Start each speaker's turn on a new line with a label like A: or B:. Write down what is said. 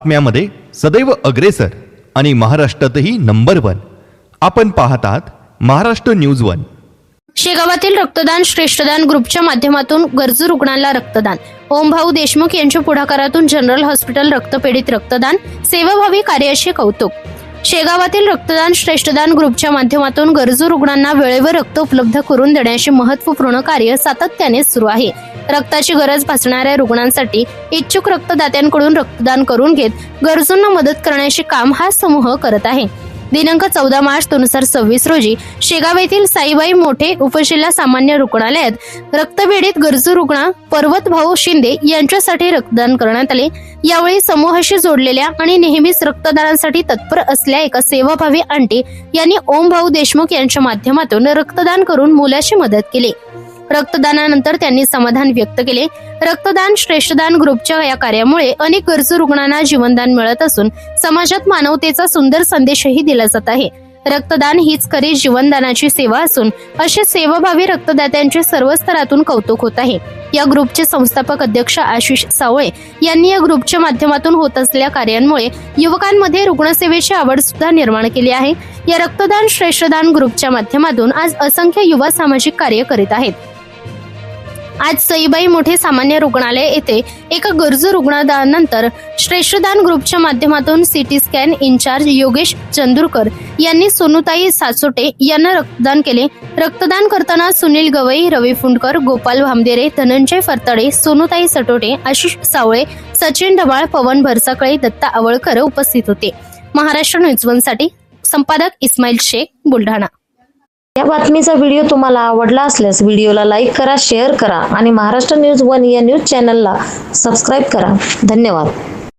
A: बातम्यामध्ये सदैव अग्रेसर आणि महाराष्ट्रातही नंबर 1 आपण पाहतात महाराष्ट्र न्यूज 1।
B: शेगावातील रक्तदान श्रेष्ठदान ग्रुपच्या माध्यमातून गरजू रुग्णांना रक्तदान। ओमभाऊ देशमुख यांच्या पुढाकारातून जनरल हॉस्पिटल रक्तपेढीत रक्तदान सेवाभावी कार्याचे कौतुक। शेगावातील रक्तदान श्रेष्ठदान ग्रुपच्या माध्यमातून गरजू रुग्णांना वेळेवर रक्त उपलब्ध करून देण्याचे महत्त्वपूर्ण कार्य सातत्याने सुरू आहे। रक्ताची गरज भासणाऱ्या रुग्णांसाठी इच्छुक रक्तदात्यांकडून रक्तदान करून घेत गरजूंना मदत करण्याचे काम हा समूह करत आहे। दिनांक 14 मार्च 2026 रोजी शेगाव येथील साईबाई मोठे उपजिल्हा सामान्य रुग्णालयात रक्तपेढीत गरजू रुग्ण पर्वत भाऊ शिंदे यांच्यासाठी रक्तदान करण्यात आले। यावेळी समूहाशी जोडलेल्या आणि नेहमीच रक्तदानासाठी तत्पर असलेल्या एका सेवाभावी आंटी यांनी ओमभाऊ देशमुख यांच्या माध्यमातून रक्तदान करून मुलाची मदत केली। रक्तदानानंतर त्यांनी समाधान व्यक्त केले। रक्तदान श्रेष्ठदान ग्रुपच्या या कार्यामुळे अनेक गरजू रुग्णांना जीवनदान मिळत असून समाजात मानवतेचा सुंदर संदेशही दिला जात आहे। रक्तदान हीच खरी जीवनदानाची सेवा असून अशा सेवाभावी रक्तदात्यांचे सर्व स्तरातून कौतुक होत आहे। या ग्रुपचे संस्थापक अध्यक्ष आशिष सावळे यांनी या ग्रुपच्या माध्यमातून होत असलेल्या कार्यांमुळे युवकांमध्ये रुग्णसेवेची आवड सुद्धा निर्माण केली आहे। या रक्तदान श्रेष्ठदान ग्रुपच्या माध्यमातून आज असंख्य युवा सामाजिक कार्य करीत आहेत। आज सईबाई मोठे सामान्य रुग्णालय येथे एका गरजू रुग्णानंतर श्रेष्ठदान ग्रुपच्या माध्यमातून CT scan incharge Yogesh Chandurkar यांनी सोनूताई सासोटे यांना रक्तदान केले। रक्तदान करताना सुनील गवई, रवी फुंडकर, गोपाल भामदेरे, धनंजय फरतडे, सोनूताई सटोटे, आशिष सावळे, सचिन ढवाळ, पवन भरसाकळे, दत्ता आवळकर उपस्थित होते। महाराष्ट्र न्यूज 1 साठी संपादक इस्माईल शेख, बुलढाणा।
C: या बातमीचा व्हिडिओ तुम्हाला आवडला असल्यास व्हिडिओला लाईक करा, शेअर करा आणि महाराष्ट्र न्यूज 1 या न्यूज चॅनलला सबस्क्राईब करा। धन्यवाद।